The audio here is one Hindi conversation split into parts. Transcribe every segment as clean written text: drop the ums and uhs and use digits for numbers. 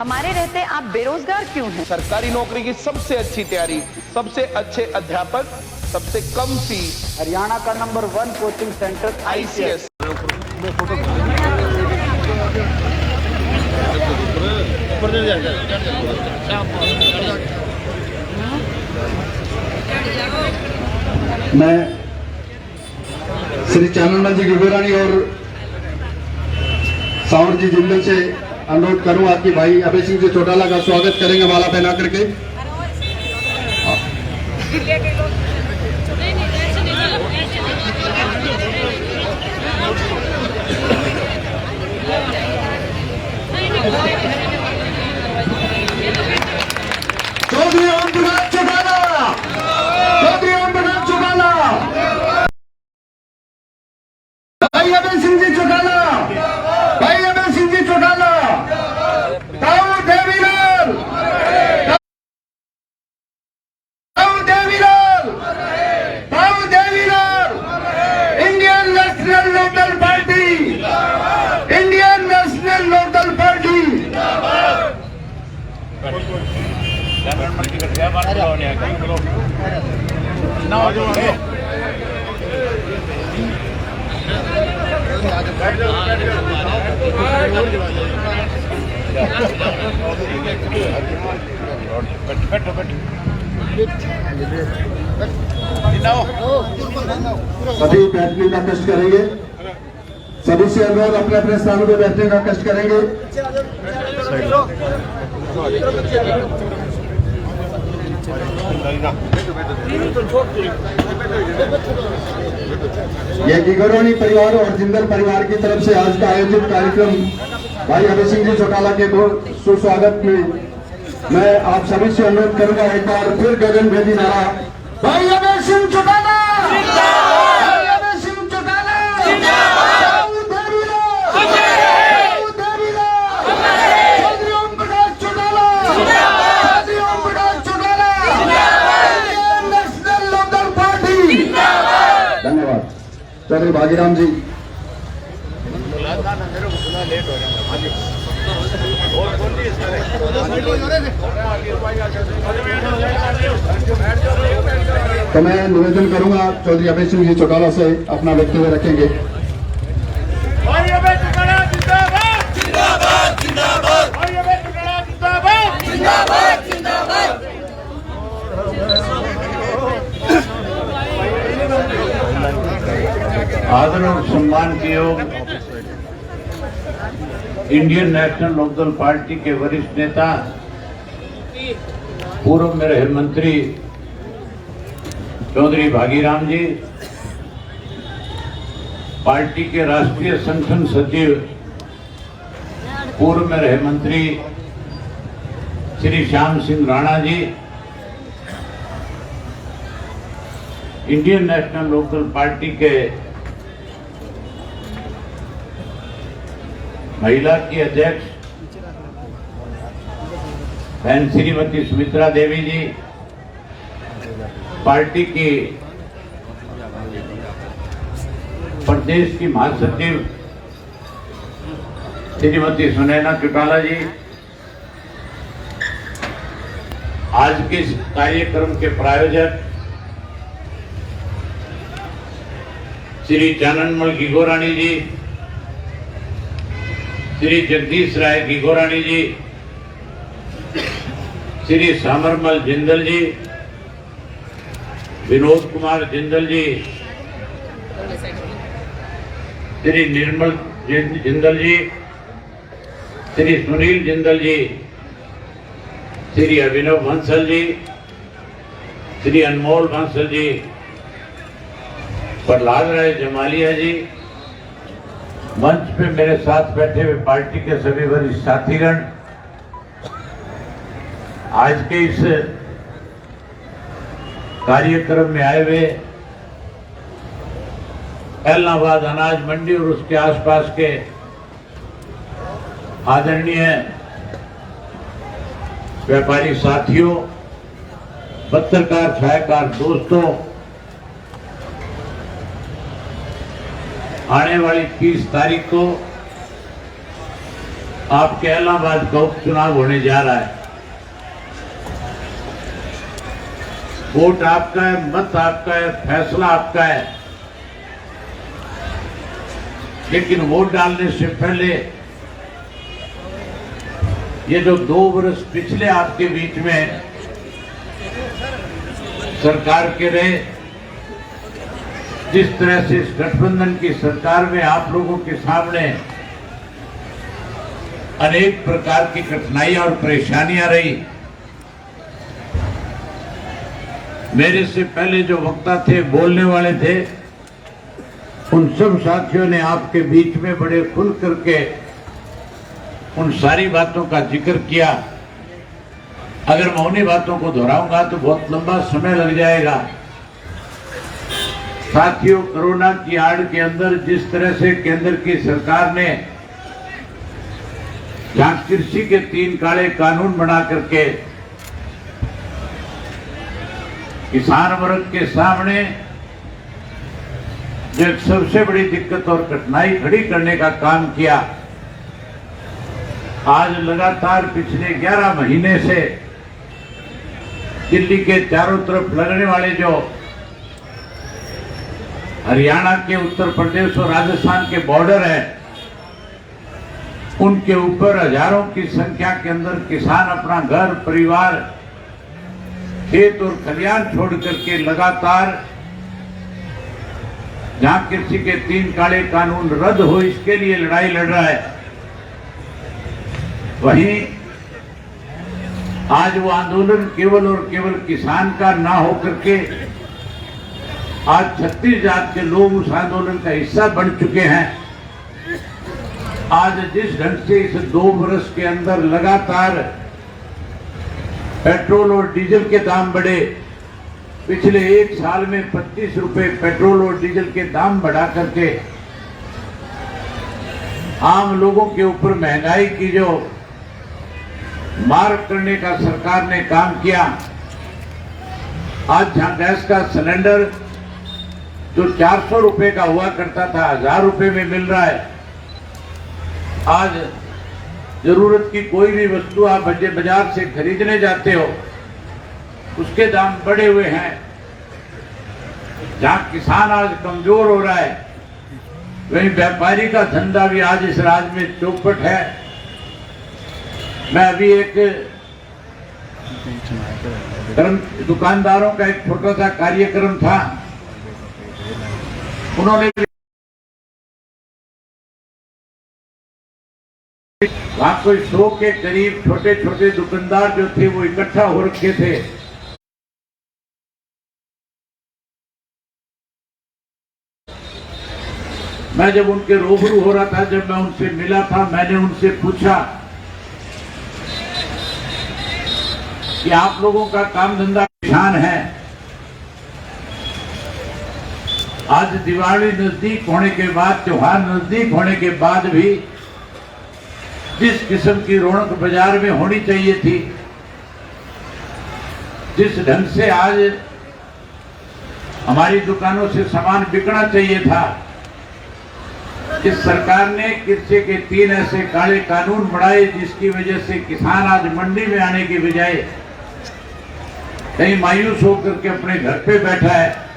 हमारे रहते आप बेरोजगार क्यों हैं? सरकारी नौकरी की सबसे अच्छी तैयारी, सबसे अच्छे अध्यापक, सबसे कम फीस। हरियाणा का नंबर 1 कोचिंग सेंटर ICS। मैं श्री चाननलाल जी गिगोरानी और सावर जी जिंदल से अनुरोध करूंगा कि भाई अभय सिंह जी चौटाला का स्वागत करेंगे माला पहना करके। चौधरी ओम प्रकाश चौटाला, चौधरी ओम प्रकाश चौटाला, भाई अभय सिंह जी चौटाला, भाई अभय सिंह जी चौटाला, ताऊ देवीलाल, ताऊ देवीलाल, ताऊ Devilal, Indian national local party, Indian national local party. सभी बैठने का कष्ट करेंगे, सभी से अनुरोध अपने अपने स्थानों पर बैठने का कष्ट करेंगे। यह गिगोरानी परिवार और जिंदल परिवार की तरफ से आज का आयोजित कार्यक्रम भाई अभय सिंह जी चौटाला के सुस्वागत में मैं आप सभी से अनुरोध करूंगा, एक बार फिर गगन भेदी नारा, भाई अभय सिंह चौटाला, भाई Abhay Singh Chautala, Chaudhary Om Prakash Chautala, Chaudhary Om Prakash Chautala, national local party. धन्यवाद। चौधरी भागीराम जी। तो मैं निवेदन करूंगा चौधरी अभय सिंह जी चौटाला से अपना वक्तव्य रखेंगे। आदर और सम्मान के योग इंडियन नेशनल लोकदल पार्टी के वरिष्ठ नेता, पूर्व में रहे मंत्री चौधरी भागीराम जी, पार्टी के राष्ट्रीय संगठन सचिव, पूर्व में रहे मंत्री Shri Shyam Singh Rana ji, Indian national Lokdal party के महिला की अध्यक्ष बहन श्रीमती सुमित्रा देवी जी, पार्टी की प्रदेश की महासचिव श्रीमती सुनैना चौटाला जी, आज के इस कार्यक्रम के प्रायोजक श्री चाननलाल गिगोरानी जी, श्री जगदीश राय गिगोरानी जी, श्री सामरमल जिंदल जी, विनोद कुमार जिंदल जी, श्री निर्मल जिंदल जी, श्री सुनील जिंदल जी, श्री अभिनव बंसल जी, श्री अनमोल बंसल जी, प्रहलाद राय जमालिया जी, मंच पे मेरे साथ बैठे हुए पार्टी के सभी वरिष्ठ साथीगण, आज के इस कार्यक्रम में आए हुए एलनाबाद अनाज मंडी और उसके आसपास के आदरणीय व्यापारी साथियों, पत्रकार छायाकार दोस्तों, आने वाली 30 तारीख को आपके इलाहाबाद का उपचुनाव होने जा रहा है। वोट आपका है, मत आपका है, फैसला आपका है, लेकिन वोट डालने से पहले ये जो 2 वर्ष पिछले आपके बीच में सरकार के रहे, जिस तरह से इस गठबंधन की सरकार में आप लोगों के सामने अनेक प्रकार की कठिनाइयां और परेशानियां रही। मेरे से पहले जो वक्ता थे, बोलने वाले थे, उन सब साथियों ने आपके बीच में बड़े खुल करके उन सारी बातों का जिक्र किया। अगर मैं उन्हीं बातों को दोहराऊंगा तो बहुत लंबा समय लग जाएगा। साथियों, कोरोना की आड़ के अंदर जिस तरह से केंद्र की सरकार ने जहां कृषि के 3 काले कानून बना करके किसान वर्ग के सामने जो एक सबसे बड़ी दिक्कत और कठिनाई खड़ी करने का काम किया, आज लगातार पिछले 11 महीने से दिल्ली के चारों तरफ लगने वाले जो हरियाणा के, उत्तर प्रदेश और राजस्थान के बॉर्डर है, उनके ऊपर हजारों की संख्या के अंदर किसान अपना घर, परिवार, खेत और खलियान छोड़ करके लगातार जहां कृषि के 3 काले कानून रद्द हो, इसके लिए लड़ाई लड़ रहा है। वहीं आज वो आंदोलन केवल और केवल किसान का ना हो करके आज 36 जात के लोग उस आंदोलन का हिस्सा बन चुके हैं। आज जिस ढंग से इस 2 वर्ष के अंदर लगातार पेट्रोल और डीजल के दाम बढ़े, पिछले 1 साल में 25 रुपए पेट्रोल और डीजल के दाम बढ़ा करके आम लोगों के ऊपर महंगाई की जो मार करने का सरकार ने काम किया। आज जहां गैस का सिलेंडर जो 400 रुपए का हुआ करता था 1000 रुपए में मिल रहा है। आज जरूरत की कोई भी वस्तु आप बाजार से खरीदने जाते हो, उसके दाम बढ़े हुए हैं। जहां किसान आज कमजोर हो रहा है, वहीं व्यापारी का धंधा भी आज इस राज्य में चौपट है। मैं अभी एक दुकानदारों का एक छोटा सा कार्यक्रम था, उन्होंने वहां कोई 100 के करीब छोटे छोटे दुकानदार जो थे वो इकट्ठा हो रखे थे। मैं जब उनके रूबरू हो रहा था, जब मैं उनसे मिला था, मैंने उनसे पूछा कि आप लोगों का काम धंधा परेशान है। आज दिवाली नजदीक होने के बाद, त्योहार नजदीक होने के बाद भी जिस किस्म की रौनक बाजार में होनी चाहिए थी, जिस ढंग से आज हमारी दुकानों से सामान बिकना चाहिए था, इस सरकार ने कृषि के 3 ऐसे काले कानून बढ़ाए जिसकी वजह से किसान आज मंडी में आने की बजाय कहीं मायूस होकर के अपने घर पे बैठा है।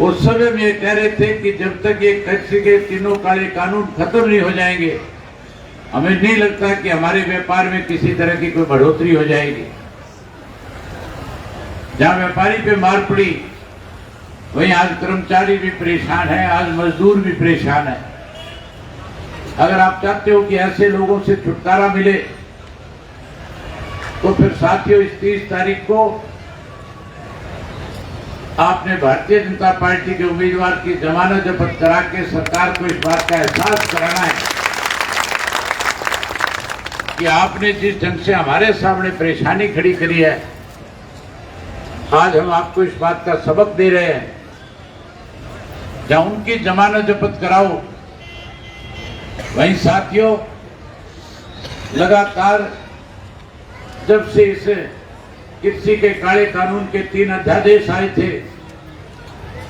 उस समय में ये कह रहे थे कि जब तक ये कृषि के 3 काले कानून खत्म नहीं हो जाएंगे, हमें नहीं लगता कि हमारे व्यापार में किसी तरह की कोई बढ़ोतरी हो जाएगी। जहां व्यापारी पे मार पड़ी, वहीं आज कर्मचारी भी परेशान है, आज मजदूर भी परेशान है। अगर आप चाहते हो कि ऐसे लोगों से छुटकारा मिले, तो फिर साथियों इस 30 तारीख को आपने भारतीय जनता पार्टी के उम्मीदवार की जमानत जब्त करा के सरकार को इस बात का एहसास कराना है कि आपने जिस ढंग से हमारे सामने परेशानी खड़ी करी है, आज हम आपको इस बात का सबक दे रहे हैं। जहां उनकी जमानत जब्त कराओ, वहीं साथियों लगातार जब से इस कृषि के काले कानून के 3 अध्यादेश आए थे,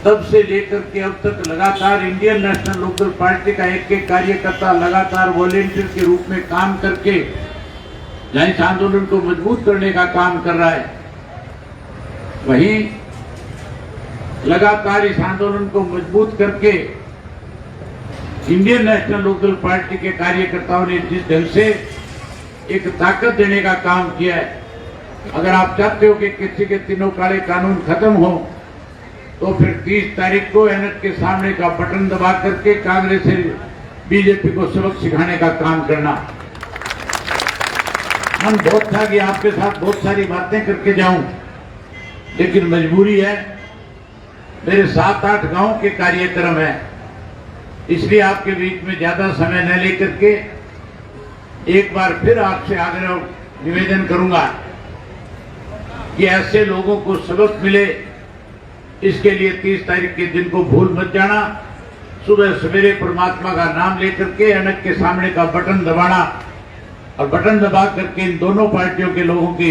तब से लेकर के अब तक लगातार इंडियन नेशनल लोकदल पार्टी का एक एक कार्यकर्ता लगातार वॉलेंटियर के रूप में काम करके जहां इस आंदोलन को मजबूत करने का काम कर रहा है, वहीं लगातार इस आंदोलन को मजबूत करके इंडियन नेशनल लोकदल पार्टी के कार्यकर्ताओं ने जिस ढंग से एक ताकत देने का काम किया है। अगर आप चाहते हो कि किसी के तीनों काले कानून खत्म हो तो फिर 30 तारीख को एनएच के सामने का बटन दबा करके कांग्रेस से बीजेपी को सबक सिखाने का काम करना। मन बहुत था कि आपके साथ बहुत सारी बातें करके जाऊं, लेकिन मजबूरी है, मेरे 7-8 गांव के कार्यक्रम है, इसलिए आपके बीच में ज्यादा समय न लेकर के एक बार फिर आपसे आग्रह निवेदन करूंगा कि ऐसे लोगों को सबक मिले, इसके लिए 30 तारीख के दिन को भूल मत जाना। सुबह सवेरे परमात्मा का नाम लेकर के एनएच के सामने का बटन दबाना और बटन दबा करके इन दोनों पार्टियों के लोगों की